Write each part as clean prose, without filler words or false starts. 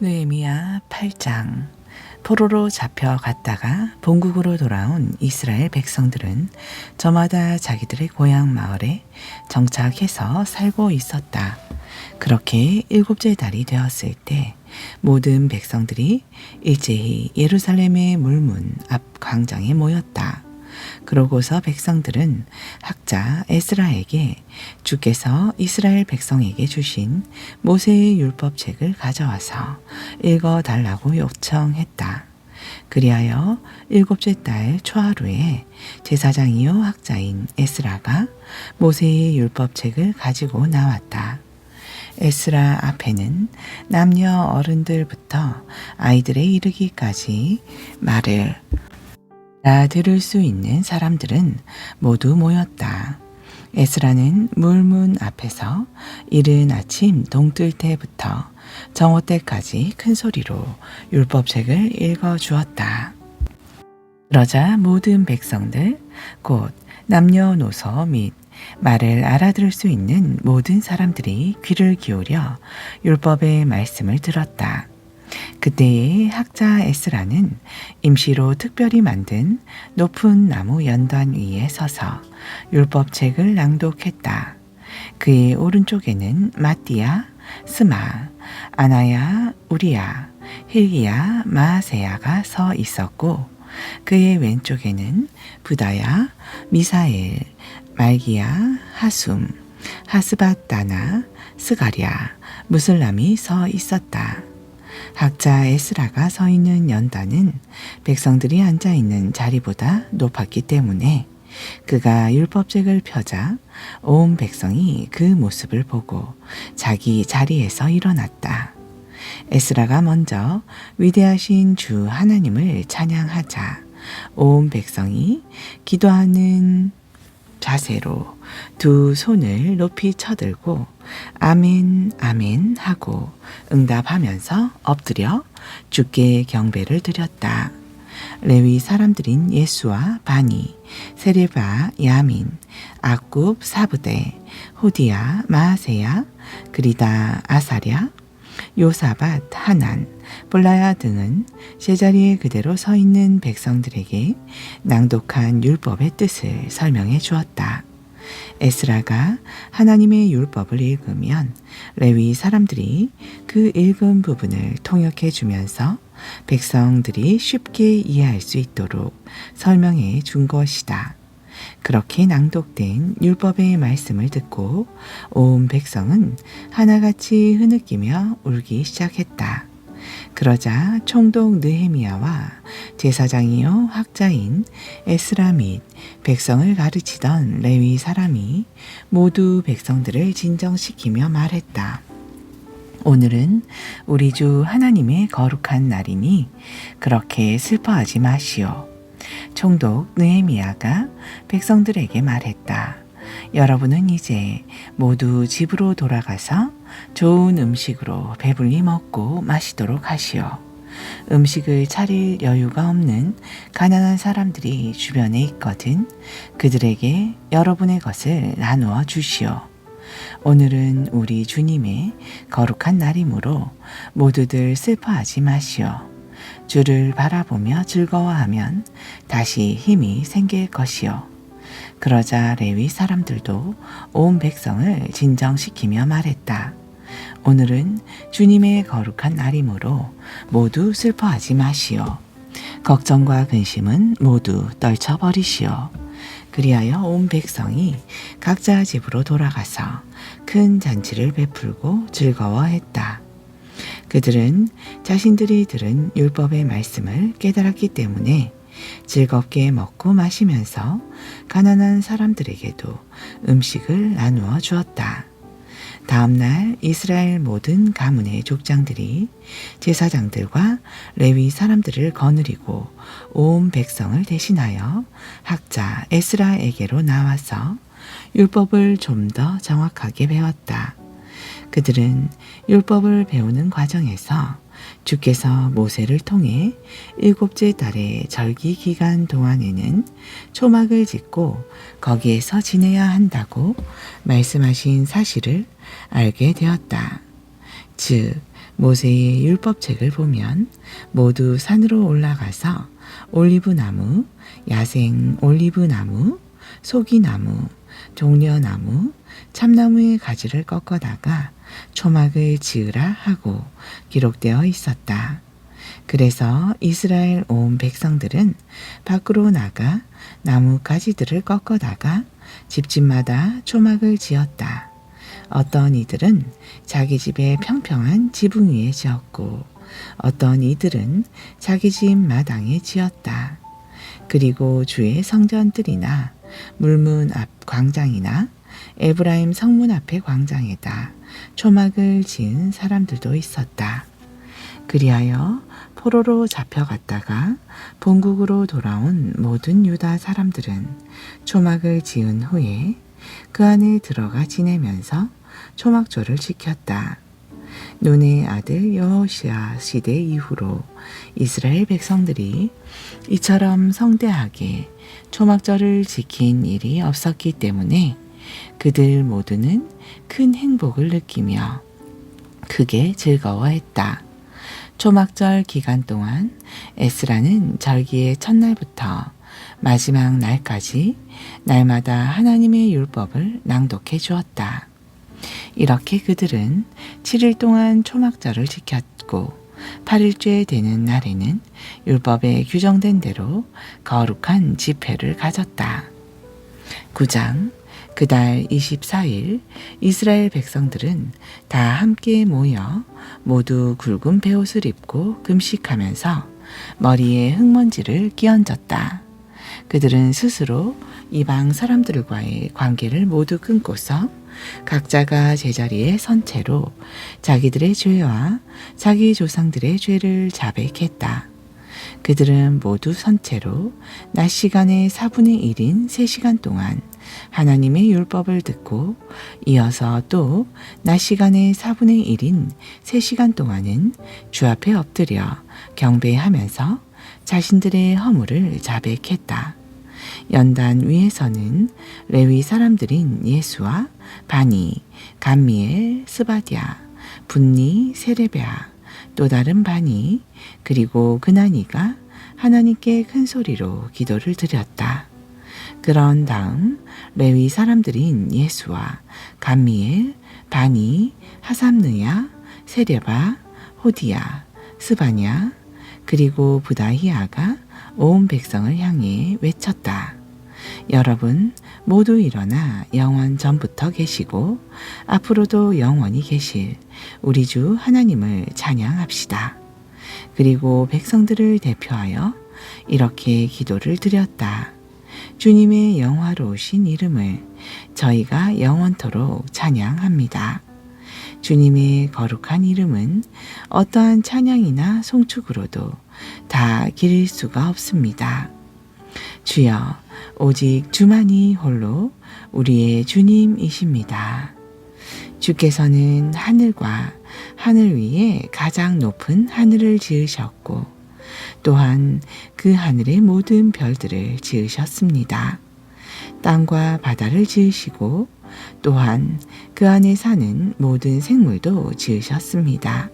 느헤미야 8장. 포로로 잡혀갔다가 본국으로 돌아온 이스라엘 백성들은 저마다 자기들의 고향 마을에 정착해서 살고 있었다. 그렇게 7째 달이 되었을 때 모든 백성들이 일제히 예루살렘의 물문 앞 광장에 모였다. 그러고서 백성들은 학자 에스라에게 주께서 이스라엘 백성에게 주신 모세의 율법책을 가져와서 읽어달라고 요청했다. 그리하여 7째 달 초하루에 제사장이요 학자인 에스라가 모세의 율법책을 가지고 나왔다. 에스라 앞에는 남녀 어른들부터 아이들에 이르기까지 말을 알아들을 수 있는 사람들은 모두 모였다. 에스라는 물문 앞에서 이른 아침 동뜰 때부터 정오 때까지 큰 소리로 율법책을 읽어주었다. 그러자 모든 백성들, 곧 남녀노소 및 말을 알아들을 수 있는 모든 사람들이 귀를 기울여 율법의 말씀을 들었다. 그때에 학자 에스라는 임시로 특별히 만든 높은 나무 연단 위에 서서 율법책을 낭독했다. 그의 오른쪽에는 마띠야, 스마, 아나야, 우리야, 힐기야, 마세야가 서 있었고 그의 왼쪽에는 부다야, 미사엘, 말기야, 하숨, 하스바다나, 스가랴, 무슬람이 서 있었다. 학자 에스라가 서 있는 연단은 백성들이 앉아 있는 자리보다 높았기 때문에 그가 율법책을 펴자 온 백성이 그 모습을 보고 자기 자리에서 일어났다. 에스라가 먼저 위대하신 주 하나님을 찬양하자 온 백성이 기도하는 자세로 두 손을 높이 쳐들고 아멘 아멘 하고 응답하면서 엎드려 주께 경배를 드렸다. 레위 사람들인 예수와 바니, 세레바, 야민, 아굽, 사브데, 호디야, 마아세야, 그리다, 아사랴, 요사밧, 하난, 볼라야 등은 제자리에 그대로 서 있는 백성들에게 낭독한 율법의 뜻을 설명해 주었다. 에스라가 하나님의 율법을 읽으면 레위 사람들이 그 읽은 부분을 통역해 주면서 백성들이 쉽게 이해할 수 있도록 설명해 준 것이다. 그렇게 낭독된 율법의 말씀을 듣고 온 백성은 하나같이 흐느끼며 울기 시작했다. 그러자 총독 느헤미야와 제사장이요 학자인 에스라 및 백성을 가르치던 레위 사람이 모두 백성들을 진정시키며 말했다. 오늘은 우리 주 하나님의 거룩한 날이니 그렇게 슬퍼하지 마시오. 총독 느헤미야가 백성들에게 말했다. 여러분은 이제 모두 집으로 돌아가서 좋은 음식으로 배불리 먹고 마시도록 하시오. 음식을 차릴 여유가 없는 가난한 사람들이 주변에 있거든 그들에게 여러분의 것을 나누어 주시오. 오늘은 우리 주님의 거룩한 날이므로 모두들 슬퍼하지 마시오. 주를 바라보며 즐거워하면 다시 힘이 생길 것이요. 그러자 레위 사람들도 온 백성을 진정시키며 말했다. 오늘은 주님의 거룩한 날이므로 모두 슬퍼하지 마시오. 걱정과 근심은 모두 떨쳐버리시오. 그리하여 온 백성이 각자 집으로 돌아가서 큰 잔치를 베풀고 즐거워했다. 그들은 자신들이 들은 율법의 말씀을 깨달았기 때문에 즐겁게 먹고 마시면서 가난한 사람들에게도 음식을 나누어 주었다. 다음날 이스라엘 모든 가문의 족장들이 제사장들과 레위 사람들을 거느리고 온 백성을 대신하여 학자 에스라에게로 나와서 율법을 좀 더 정확하게 배웠다. 그들은 율법을 배우는 과정에서 주께서 모세를 통해 7째 달의 절기 기간 동안에는 초막을 짓고 거기에서 지내야 한다고 말씀하신 사실을 알게 되었다. 즉 모세의 율법책을 보면 모두 산으로 올라가서 올리브나무, 야생 올리브나무, 소기나무, 종려나무, 참나무의 가지를 꺾어다가 초막을 지으라 하고 기록되어 있었다. 그래서 이스라엘 온 백성들은 밖으로 나가 나무 가지들을 꺾어다가 집집마다 초막을 지었다. 어떤 이들은 자기 집의 평평한 지붕 위에 지었고 어떤 이들은 자기 집 마당에 지었다. 그리고 주의 성전들이나 물문 앞 광장이나 에브라임 성문 앞의 광장에다 초막을 지은 사람들도 있었다. 그리하여 포로로 잡혀갔다가 본국으로 돌아온 모든 유다 사람들은 초막을 지은 후에 그 안에 들어가 지내면서 초막절을 지켰다. 눈의 아들 여호시아 시대 이후로 이스라엘 백성들이 이처럼 성대하게 초막절을 지킨 일이 없었기 때문에 그들 모두는 큰 행복을 느끼며 크게 즐거워했다. 초막절 기간 동안 에스라는 절기의 첫날부터 마지막 날까지 날마다 하나님의 율법을 낭독해 주었다. 이렇게 그들은 7일 동안 초막절을 지켰고 8일째 되는 날에는 율법에 규정된 대로 거룩한 집회를 가졌다. 9장 그달 24일 이스라엘 백성들은 다 함께 모여 모두 굵은 베옷을 입고 금식하면서 머리에 흙먼지를 끼얹었다. 그들은 스스로 이방 사람들과의 관계를 모두 끊고서 각자가 제자리에 선 채로 자기들의 죄와 자기 조상들의 죄를 자백했다. 그들은 모두 선 채로 낮 시간의 4분의 1인 3시간 동안 하나님의 율법을 듣고 이어서 또 낮 시간의 4분의 1인 3시간 동안은 주 앞에 엎드려 경배하면서 자신들의 허물을 자백했다. 연단 위에서는 레위 사람들인 예수와 바니, 감미엘, 스바디아, 분니, 세레베아, 또 다른 바니, 그리고 그나니가 하나님께 큰 소리로 기도를 드렸다. 그런 다음 레위 사람들인 예수와 감미엘, 바니, 하삼느야, 세레바, 호디야, 스바냐, 그리고 부다히아가 온 백성을 향해 외쳤다. 여러분 모두 일어나 영원 전부터 계시고 앞으로도 영원히 계실 우리 주 하나님을 찬양합시다. 그리고 백성들을 대표하여 이렇게 기도를 드렸다. 주님의 영화로우신 이름을 저희가 영원토록 찬양합니다. 주님의 거룩한 이름은 어떠한 찬양이나 송축으로도 다 기릴 수가 없습니다. 주여, 오직 주만이 홀로 우리의 주님이십니다. 주께서는 하늘과 하늘 위에 가장 높은 하늘을 지으셨고 또한 그 하늘의 모든 별들을 지으셨습니다. 땅과 바다를 지으시고 또한 그 안에 사는 모든 생물도 지으셨습니다.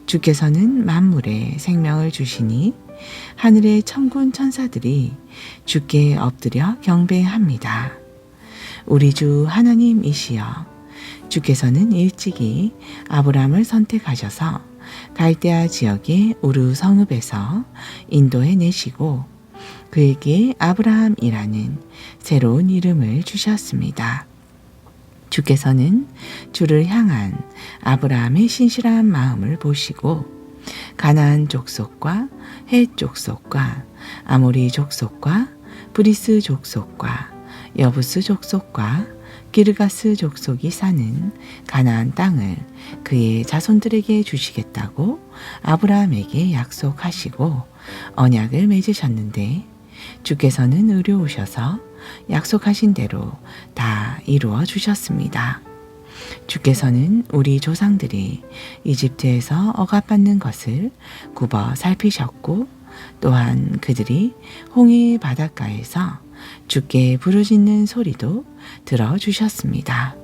주께서는 만물에 생명을 주시니 하늘의 천군 천사들이 주께 엎드려 경배합니다. 우리 주 하나님이시여, 주께서는 일찍이 아브람을 선택하셔서 갈대아 지역의 우르 성읍에서 인도해 내시고 그에게 아브라함이라는 새로운 이름을 주셨습니다. 주께서는 주를 향한 아브라함의 신실한 마음을 보시고 가나안 족속과 헷 족속과 아모리 족속과 브리스 족속과 여부스 족속과 기르가스 족속이 사는 가나안 땅을 그의 자손들에게 주시겠다고 아브라함에게 약속하시고 언약을 맺으셨는데 주께서는 의로우셔서 약속하신 대로 다 이루어 주셨습니다. 주께서는 우리 조상들이 이집트에서 억압받는 것을 굽어 살피셨고 또한 그들이 홍해 바닷가에서 주께 부르짖는 소리도 들어주셨습니다.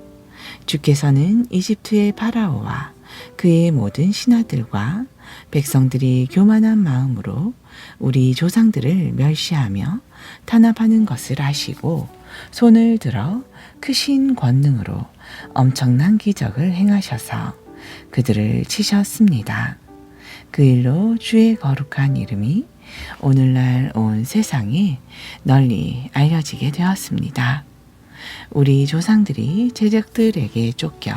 주께서는 이집트의 파라오와 그의 모든 신하들과 백성들이 교만한 마음으로 우리 조상들을 멸시하며 탄압하는 것을 아시고 손을 들어 크신 권능으로 엄청난 기적을 행하셔서 그들을 치셨습니다. 그 일로 주의 거룩한 이름이 오늘날 온 세상에 널리 알려지게 되었습니다. 우리 조상들이 제적들에게 쫓겨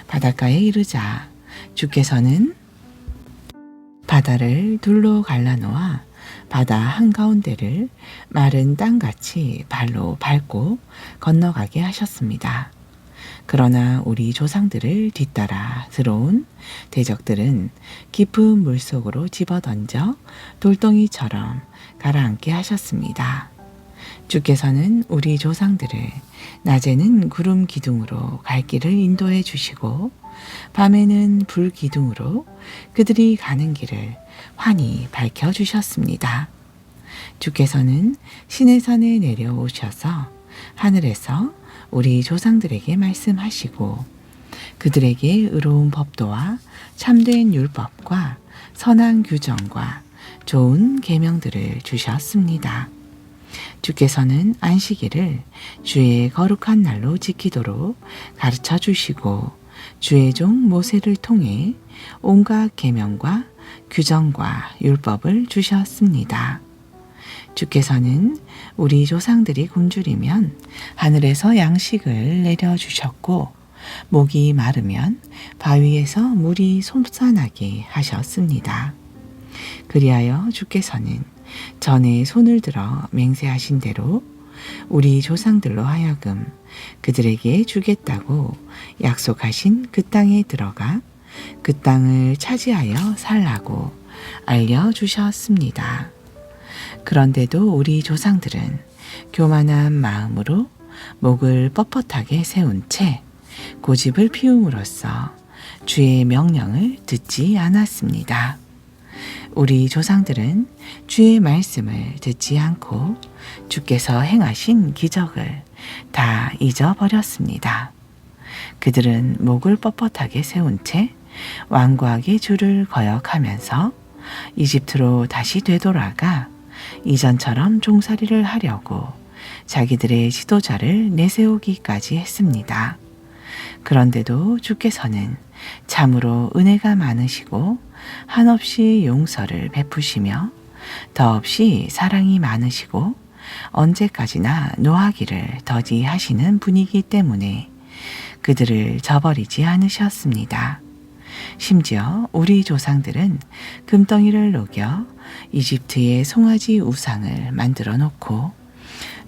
바닷가에 이르자 주께서는 바다를 둘로 갈라놓아 바다 한가운데를 마른 땅같이 발로 밟고 건너가게 하셨습니다. 그러나 우리 조상들을 뒤따라 들어온 대적들은 깊은 물속으로 집어던져 돌덩이처럼 가라앉게 하셨습니다. 주께서는 우리 조상들을 낮에는 구름 기둥으로 갈 길을 인도해 주시고 밤에는 불 기둥으로 그들이 가는 길을 환히 밝혀 주셨습니다. 주께서는 시내산에 내려오셔서 하늘에서 우리 조상들에게 말씀하시고 그들에게 의로운 법도와 참된 율법과 선한 규정과 좋은 계명들을 주셨습니다. 주께서는 안식일을 주의 거룩한 날로 지키도록 가르쳐 주시고 주의 종 모세를 통해 온갖 계명과 규정과 율법을 주셨습니다. 주께서는 우리 조상들이 굶주리면 하늘에서 양식을 내려주셨고 목이 마르면 바위에서 물이 솟아나게 하셨습니다. 그리하여 주께서는 전에 손을 들어 맹세하신 대로 우리 조상들로 하여금 그들에게 주겠다고 약속하신 그 땅에 들어가 그 땅을 차지하여 살라고 알려주셨습니다. 그런데도 우리 조상들은 교만한 마음으로 목을 뻣뻣하게 세운 채 고집을 피움으로써 주의 명령을 듣지 않았습니다. 우리 조상들은 주의 말씀을 듣지 않고 주께서 행하신 기적을 다 잊어버렸습니다. 그들은 목을 뻣뻣하게 세운 채 완고하게 주를 거역하면서 이집트로 다시 되돌아가 이전처럼 종살이를 하려고 자기들의 지도자를 내세우기까지 했습니다. 그런데도 주께서는 참으로 은혜가 많으시고 한없이 용서를 베푸시며 더없이 사랑이 많으시고 언제까지나 노하기를 더디하시는 분이기 때문에 그들을 저버리지 않으셨습니다. 심지어 우리 조상들은 금덩이를 녹여 이집트의 송아지 우상을 만들어 놓고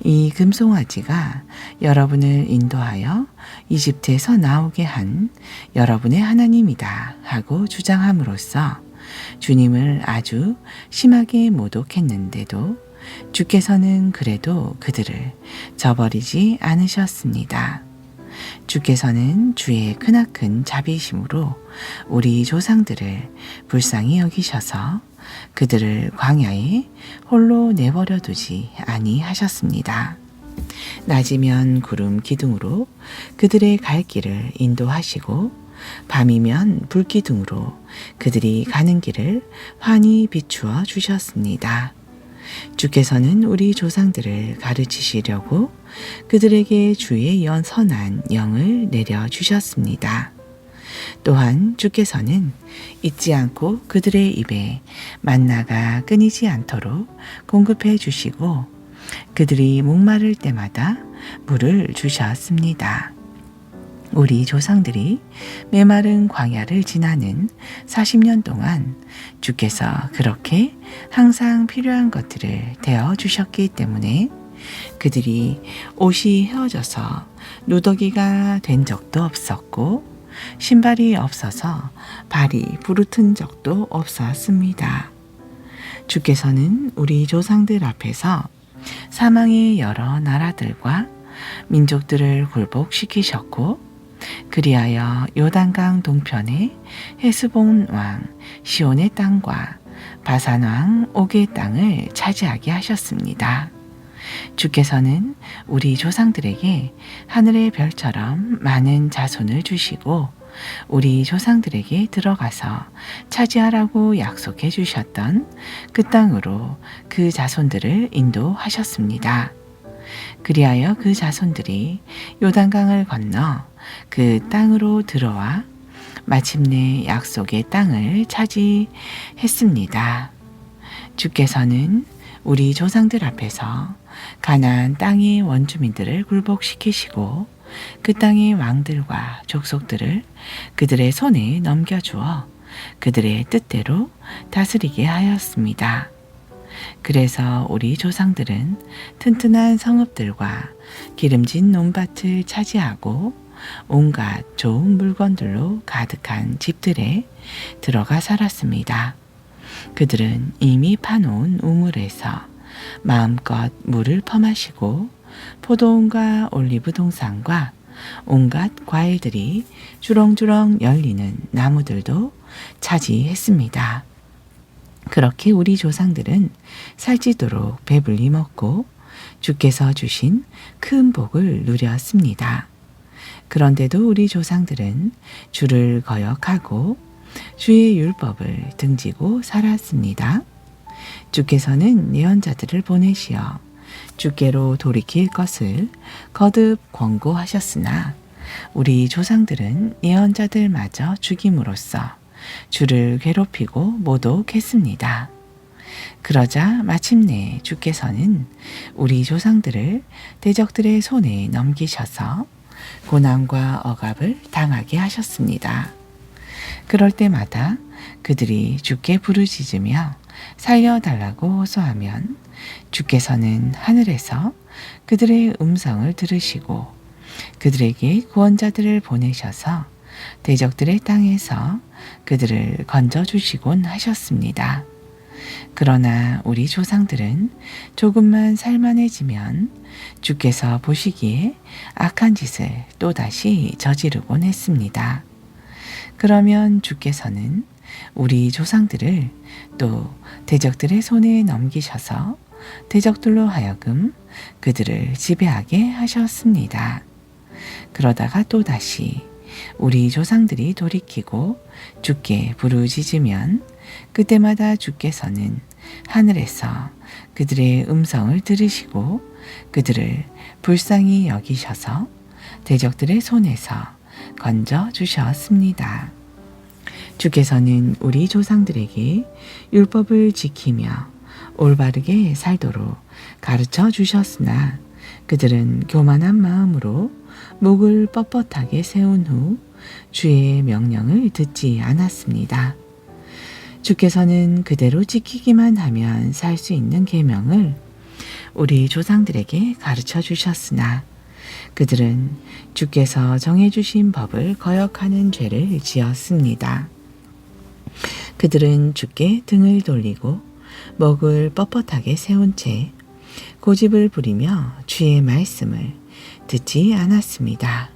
이 금송아지가 여러분을 인도하여 이집트에서 나오게 한 여러분의 하나님이다 하고 주장함으로써 주님을 아주 심하게 모독했는데도 주께서는 그래도 그들을 저버리지 않으셨습니다. 주께서는 주의 크나큰 자비심으로 우리 조상들을 불쌍히 여기셔서 그들을 광야에 홀로 내버려 두지 아니하셨습니다. 낮이면 구름 기둥으로 그들의 갈 길을 인도하시고 밤이면 불 기둥으로 그들이 가는 길을 환히 비추어 주셨습니다. 주께서는 우리 조상들을 가르치시려고 그들에게 주의 선한 영을 내려주셨습니다. 또한 주께서는 잊지 않고 그들의 입에 만나가 끊이지 않도록 공급해 주시고 그들이 목마를 때마다 물을 주셨습니다. 우리 조상들이 메마른 광야를 지나는 40년 동안 주께서 그렇게 항상 필요한 것들을 대어 주셨기 때문에 그들이 옷이 헤어져서 누더기가 된 적도 없었고 신발이 없어서 발이 부르튼 적도 없었습니다. 주께서는 우리 조상들 앞에서 사망의 여러 나라들과 민족들을 굴복시키셨고 그리하여 요단강 동편의 헤스본 왕 시온의 땅과 바산 왕 옥의 땅을 차지하게 하셨습니다. 주께서는 우리 조상들에게 하늘의 별처럼 많은 자손을 주시고 우리 조상들에게 들어가서 차지하라고 약속해 주셨던 그 땅으로 그 자손들을 인도하셨습니다. 그리하여 그 자손들이 요단강을 건너 그 땅으로 들어와 마침내 약속의 땅을 차지했습니다. 주께서는 우리 조상들 앞에서 가나안 땅의 원주민들을 굴복시키시고 그 땅의 왕들과 족속들을 그들의 손에 넘겨주어 그들의 뜻대로 다스리게 하였습니다. 그래서 우리 조상들은 튼튼한 성읍들과 기름진 논밭을 차지하고 온갖 좋은 물건들로 가득한 집들에 들어가 살았습니다. 그들은 이미 파놓은 우물에서 마음껏 물을 퍼마시고 포도원과 올리브 동산과 온갖 과일들이 주렁주렁 열리는 나무들도 차지했습니다. 그렇게 우리 조상들은 살찌도록 배불리 먹고 주께서 주신 큰 복을 누렸습니다. 그런데도 우리 조상들은 주를 거역하고 주의 율법을 등지고 살았습니다. 주께서는 예언자들을 보내시어 주께로 돌이킬 것을 거듭 권고하셨으나 우리 조상들은 예언자들마저 죽임으로써 주를 괴롭히고 모독했습니다. 그러자 마침내 주께서는 우리 조상들을 대적들의 손에 넘기셔서 고난과 억압을 당하게 하셨습니다. 그럴 때마다 그들이 주께 부르짖으며 살려달라고 호소하면 주께서는 하늘에서 그들의 음성을 들으시고 그들에게 구원자들을 보내셔서 대적들의 땅에서 그들을 건져주시곤 하셨습니다. 그러나 우리 조상들은 조금만 살만해지면 주께서 보시기에 악한 짓을 또다시 저지르곤 했습니다. 그러면 주께서는 우리 조상들을 또 대적들의 손에 넘기셔서 대적들로 하여금 그들을 지배하게 하셨습니다. 그러다가 또다시 우리 조상들이 돌이키고 주께 부르짖으면 그때마다 주께서는 하늘에서 그들의 음성을 들으시고 그들을 불쌍히 여기셔서 대적들의 손에서 건져 주셨습니다. 주께서는 우리 조상들에게 율법을 지키며 올바르게 살도록 가르쳐 주셨으나 그들은 교만한 마음으로 목을 뻣뻣하게 세운 후 주의 명령을 듣지 않았습니다. 주께서는 그대로 지키기만 하면 살 수 있는 계명을 우리 조상들에게 가르쳐 주셨으나 그들은 주께서 정해주신 법을 거역하는 죄를 지었습니다. 그들은 주께 등을 돌리고 목을 뻣뻣하게 세운 채 고집을 부리며 주의 말씀을 듣지 않았습니다.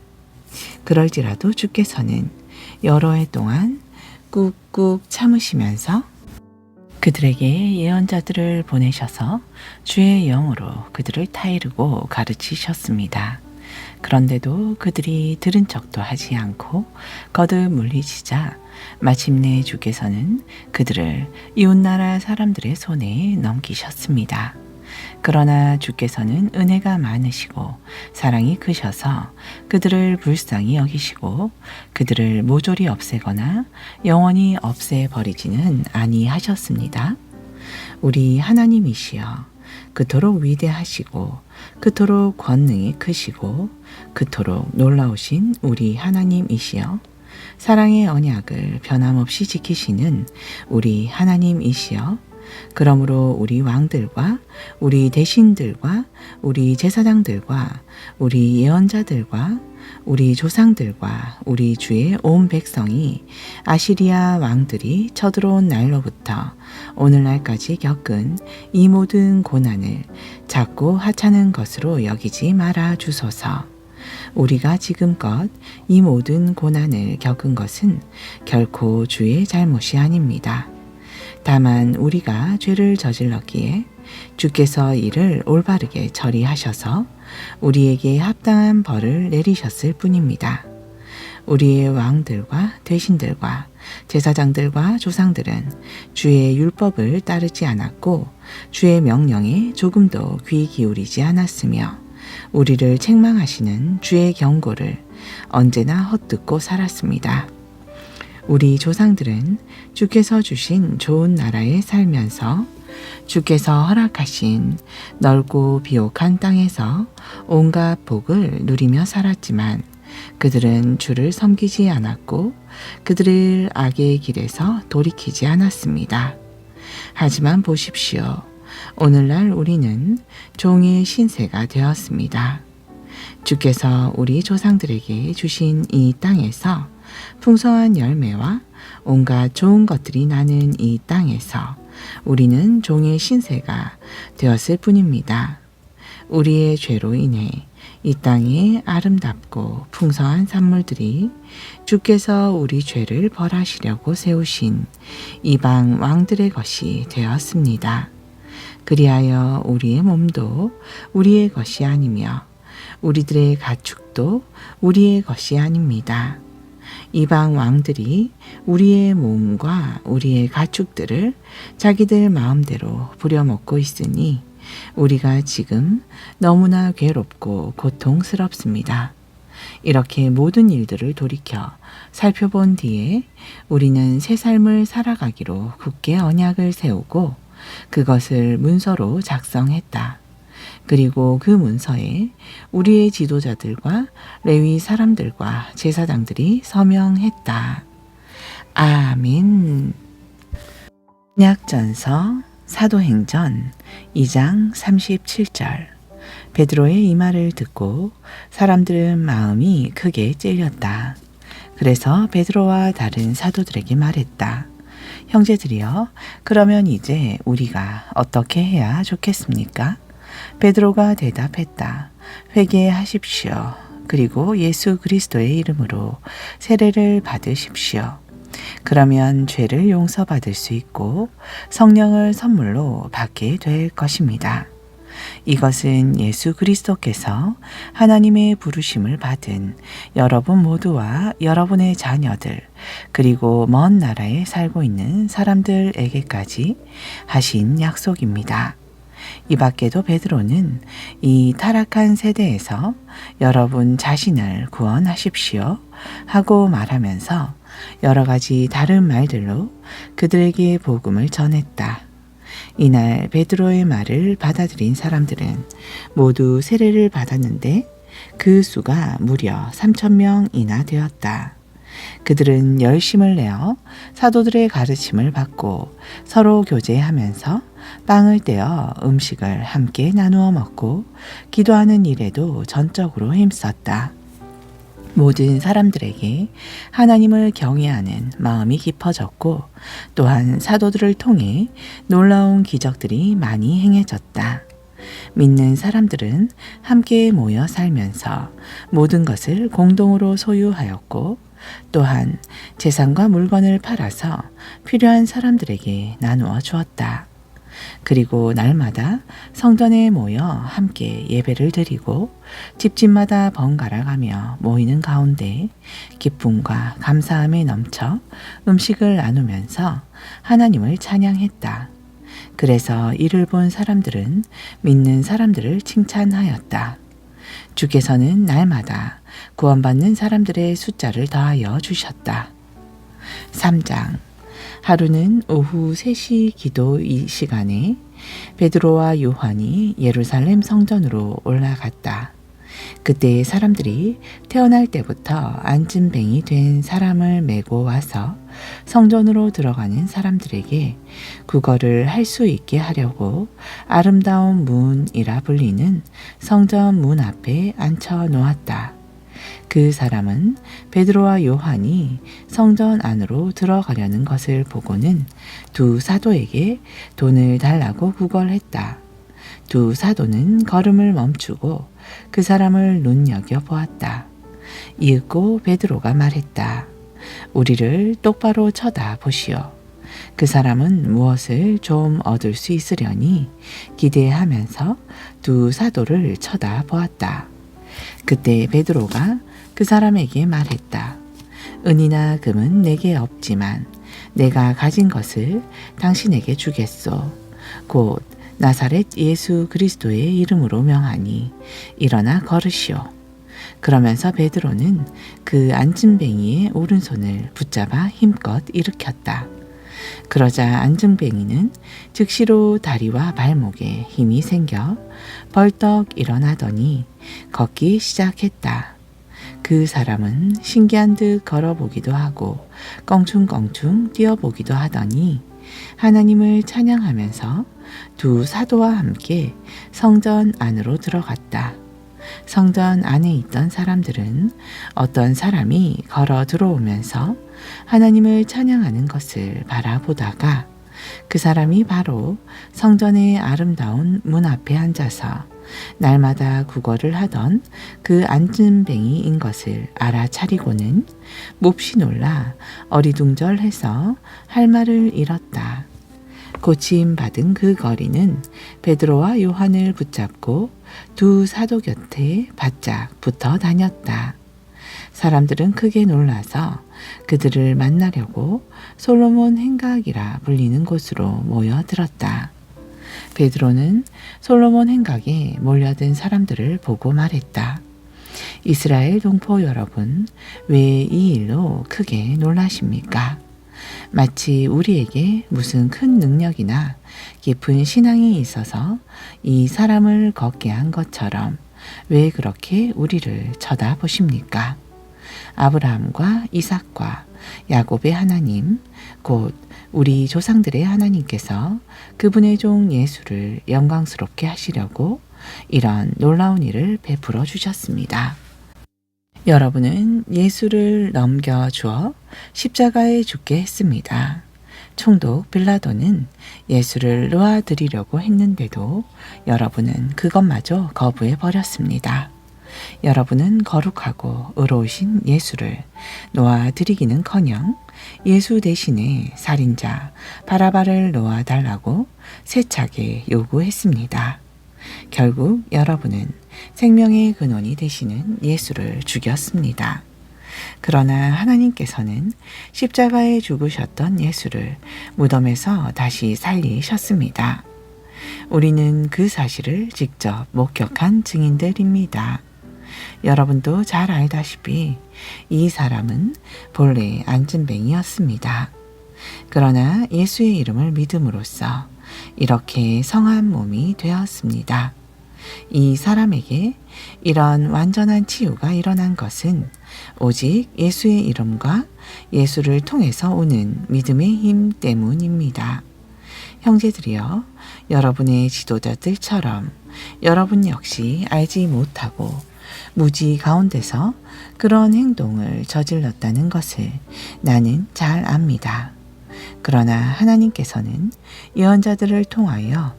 그럴지라도 주께서는 여러 해 동안 꾹꾹 참으시면서 그들에게 예언자들을 보내셔서 주의 영으로 그들을 타이르고 가르치셨습니다. 그런데도 그들이 들은 척도 하지 않고 거듭 물리치자 마침내 주께서는 그들을 이웃나라 사람들의 손에 넘기셨습니다. 그러나 주께서는 은혜가 많으시고 사랑이 크셔서 그들을 불쌍히 여기시고 그들을 모조리 없애거나 영원히 없애버리지는 아니하셨습니다. 우리 하나님이시여 그토록 위대하시고 그토록 권능이 크시고 그토록 놀라우신 우리 하나님이시여 사랑의 언약을 변함없이 지키시는 우리 하나님이시여 그러므로 우리 왕들과 우리 대신들과 우리 제사장들과 우리 예언자들과 우리 조상들과 우리 주의 온 백성이 아시리아 왕들이 쳐들어온 날로부터 오늘날까지 겪은 이 모든 고난을 작고 하찮은 것으로 여기지 말아 주소서. 우리가 지금껏 이 모든 고난을 겪은 것은 결코 주의 잘못이 아닙니다. 다만 우리가 죄를 저질렀기에 주께서 이를 올바르게 처리하셔서 우리에게 합당한 벌을 내리셨을 뿐입니다. 우리의 왕들과 대신들과 제사장들과 조상들은 주의 율법을 따르지 않았고 주의 명령에 조금도 귀 기울이지 않았으며 우리를 책망하시는 주의 경고를 언제나 헛듣고 살았습니다. 우리 조상들은 주께서 주신 좋은 나라에 살면서 주께서 허락하신 넓고 비옥한 땅에서 온갖 복을 누리며 살았지만 그들은 주를 섬기지 않았고 그들을 악의 길에서 돌이키지 않았습니다. 하지만 보십시오. 오늘날 우리는 종의 신세가 되었습니다. 주께서 우리 조상들에게 주신 이 땅에서 풍성한 열매와 온갖 좋은 것들이 나는 이 땅에서 우리는 종의 신세가 되었을 뿐입니다. 우리의 죄로 인해 이 땅에 아름답고 풍성한 산물들이 주께서 우리 죄를 벌하시려고 세우신 이방 왕들의 것이 되었습니다. 그리하여 우리의 몸도 우리의 것이 아니며 우리들의 가축도 우리의 것이 아닙니다. 이방 왕들이 우리의 몸과 우리의 가축들을 자기들 마음대로 부려먹고 있으니 우리가 지금 너무나 괴롭고 고통스럽습니다. 이렇게 모든 일들을 돌이켜 살펴본 뒤에 우리는 새 삶을 살아가기로 굳게 언약을 세우고 그것을 문서로 작성했다. 그리고 그 문서에 우리의 지도자들과 레위 사람들과 제사장들이 서명했다. 아멘. 신약전서 사도행전 2장 37절. 베드로의 이 말을 듣고 사람들은 마음이 크게 찔렸다. 그래서 베드로와 다른 사도들에게 말했다. 형제들이여, 그러면 이제 우리가 어떻게 해야 좋겠습니까? 베드로가 대답했다. 회개하십시오. 그리고 예수 그리스도의 이름으로 세례를 받으십시오. 그러면 죄를 용서받을 수 있고 성령을 선물로 받게 될 것입니다. 이것은 예수 그리스도께서 하나님의 부르심을 받은 여러분 모두와 여러분의 자녀들 그리고 먼 나라에 살고 있는 사람들에게까지 하신 약속입니다. 이 밖에도 베드로는 이 타락한 세대에서 여러분 자신을 구원하십시오 하고 말하면서 여러 가지 다른 말들로 그들에게 복음을 전했다. 이날 베드로의 말을 받아들인 사람들은 모두 세례를 받았는데 그 수가 무려 3,000명이나 되었다. 그들은 열심을 내어 사도들의 가르침을 받고 서로 교제하면서 빵을 떼어 음식을 함께 나누어 먹고 기도하는 일에도 전적으로 힘썼다. 모든 사람들에게 하나님을 경외하는 마음이 깊어졌고 또한 사도들을 통해 놀라운 기적들이 많이 행해졌다. 믿는 사람들은 함께 모여 살면서 모든 것을 공동으로 소유하였고 또한 재산과 물건을 팔아서 필요한 사람들에게 나누어 주었다. 그리고 날마다 성전에 모여 함께 예배를 드리고 집집마다 번갈아 가며 모이는 가운데 기쁨과 감사함에 넘쳐 음식을 나누면서 하나님을 찬양했다. 그래서 이를 본 사람들은 믿는 사람들을 칭찬하였다. 주께서는 날마다 구원받는 사람들의 숫자를 더하여 주셨다. 3장. 하루는 오후 3시 기도 이 시간에 베드로와 요한이 예루살렘 성전으로 올라갔다. 그때 사람들이 태어날 때부터 안진뱅이 된 사람을 메고 와서 성전으로 들어가는 사람들에게 구걸을 할 수 있게 하려고 아름다운 문이라 불리는 성전 문 앞에 앉혀 놓았다. 그 사람은 베드로와 요한이 성전 안으로 들어가려는 것을 보고는 두 사도에게 돈을 달라고 구걸했다. 두 사도는 걸음을 멈추고 그 사람을 눈여겨보았다. 이윽고 베드로가 말했다. 우리를 똑바로 쳐다보시오. 그 사람은 무엇을 좀 얻을 수 있으려니 기대하면서 두 사도를 쳐다보았다. 그때 베드로가 그 사람에게 말했다. 은이나 금은 내게 없지만 내가 가진 것을 당신에게 주겠소. 곧 나사렛 예수 그리스도의 이름으로 명하니 일어나 걸으시오. 그러면서 베드로는 그 앉은뱅이의 오른손을 붙잡아 힘껏 일으켰다. 그러자 앉은뱅이는 즉시로 다리와 발목에 힘이 생겨 벌떡 일어나더니 걷기 시작했다. 그 사람은 신기한 듯 걸어보기도 하고 껑충껑충 뛰어보기도 하더니 하나님을 찬양하면서 두 사도와 함께 성전 안으로 들어갔다. 성전 안에 있던 사람들은 어떤 사람이 걸어 들어오면서 하나님을 찬양하는 것을 바라보다가 그 사람이 바로 성전의 아름다운 문 앞에 앉아서 날마다 구걸을 하던 그 앉은뱅이인 것을 알아차리고는 몹시 놀라 어리둥절해서 할 말을 잃었다. 고침받은 그 거리는 베드로와 요한을 붙잡고 두 사도 곁에 바짝 붙어 다녔다. 사람들은 크게 놀라서 그들을 만나려고 솔로몬 행각이라 불리는 곳으로 모여들었다. 베드로는 솔로몬 행각에 몰려든 사람들을 보고 말했다. 이스라엘 동포 여러분, 왜 이 일로 크게 놀라십니까? 마치 우리에게 무슨 큰 능력이나 깊은 신앙이 있어서 이 사람을 걷게 한 것처럼 왜 그렇게 우리를 쳐다보십니까? 아브라함과 이삭과 야곱의 하나님, 곧 우리 조상들의 하나님께서 그분의 종 예수를 영광스럽게 하시려고 이런 놀라운 일을 베풀어 주셨습니다. 여러분은 예수를 넘겨주어 십자가에 죽게 했습니다. 총독 빌라도는 예수를 놓아드리려고 했는데도 여러분은 그것마저 거부해 버렸습니다. 여러분은 거룩하고 의로우신 예수를 놓아드리기는커녕 예수 대신에 살인자 바라바를 놓아달라고 세차게 요구했습니다. 결국 여러분은 생명의 근원이 되시는 예수를 죽였습니다. 그러나 하나님께서는 십자가에 죽으셨던 예수를 무덤에서 다시 살리셨습니다. 우리는 그 사실을 직접 목격한 증인들입니다. 여러분도 잘 알다시피 이 사람은 본래 앉은뱅이였습니다. 그러나 예수의 이름을 믿음으로써 이렇게 성한 몸이 되었습니다. 이 사람에게 이런 완전한 치유가 일어난 것은 오직 예수의 이름과 예수를 통해서 오는 믿음의 힘 때문입니다. 형제들이여, 여러분의 지도자들처럼 여러분 역시 알지 못하고 무지 가운데서 그런 행동을 저질렀다는 것을 나는 잘 압니다. 그러나 하나님께서는 예언자들을 통하여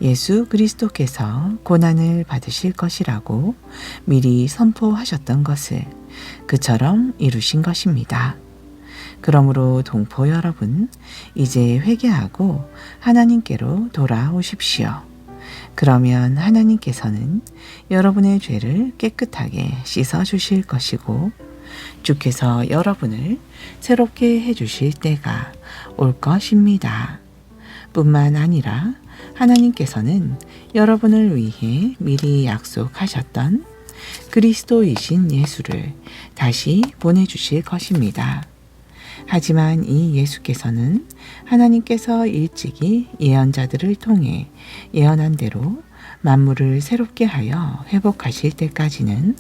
예수 그리스도께서 고난을 받으실 것이라고 미리 선포하셨던 것을 그처럼 이루신 것입니다. 그러므로 동포 여러분, 이제 회개하고 하나님께로 돌아오십시오. 그러면 하나님께서는 여러분의 죄를 깨끗하게 씻어 주실 것이고 주께서 여러분을 새롭게 해주실 때가 올 것입니다. 뿐만 아니라 하나님께서는 여러분을 위해 미리 약속하셨던 그리스도이신 예수를 다시 보내주실 것입니다. 하지만 이 예수께서는 하나님께서 일찍이 예언자들을 통해 예언한 대로 만물을 새롭게 하여 회복하실 때까지는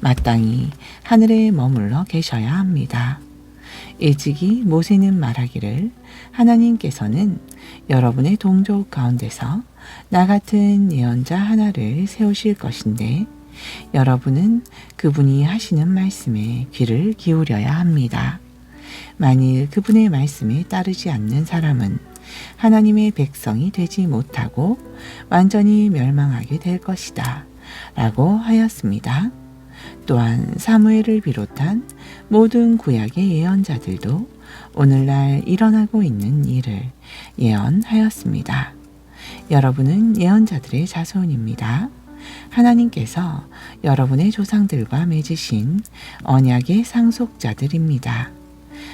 마땅히 하늘에 머물러 계셔야 합니다. 일찍이 모세는 말하기를 하나님께서는 여러분의 동족 가운데서 나 같은 예언자 하나를 세우실 것인데 여러분은 그분이 하시는 말씀에 귀를 기울여야 합니다. 만일 그분의 말씀에 따르지 않는 사람은 하나님의 백성이 되지 못하고 완전히 멸망하게 될 것이다 라고 하였습니다. 또한 사무엘을 비롯한 모든 구약의 예언자들도 오늘날 일어나고 있는 일을 예언하였습니다. 여러분은 예언자들의 자손입니다. 하나님께서 여러분의 조상들과 맺으신 언약의 상속자들입니다.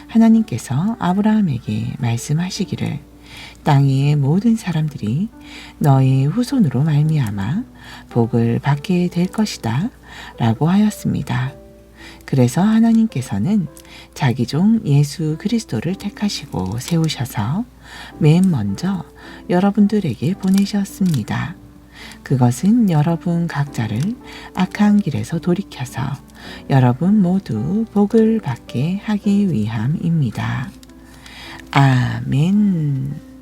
하나님께서 아브라함에게 말씀하시기를 땅 위의 모든 사람들이 너의 후손으로 말미암아 복을 받게 될 것이다 라고 하였습니다. 그래서 하나님께서는 자기 종 예수 그리스도를 택하시고 세우셔서 맨 먼저 여러분들에게 보내셨습니다. 그것은 여러분 각자를 악한 길에서 돌이켜서 여러분 모두 복을 받게 하기 위함입니다. 아멘.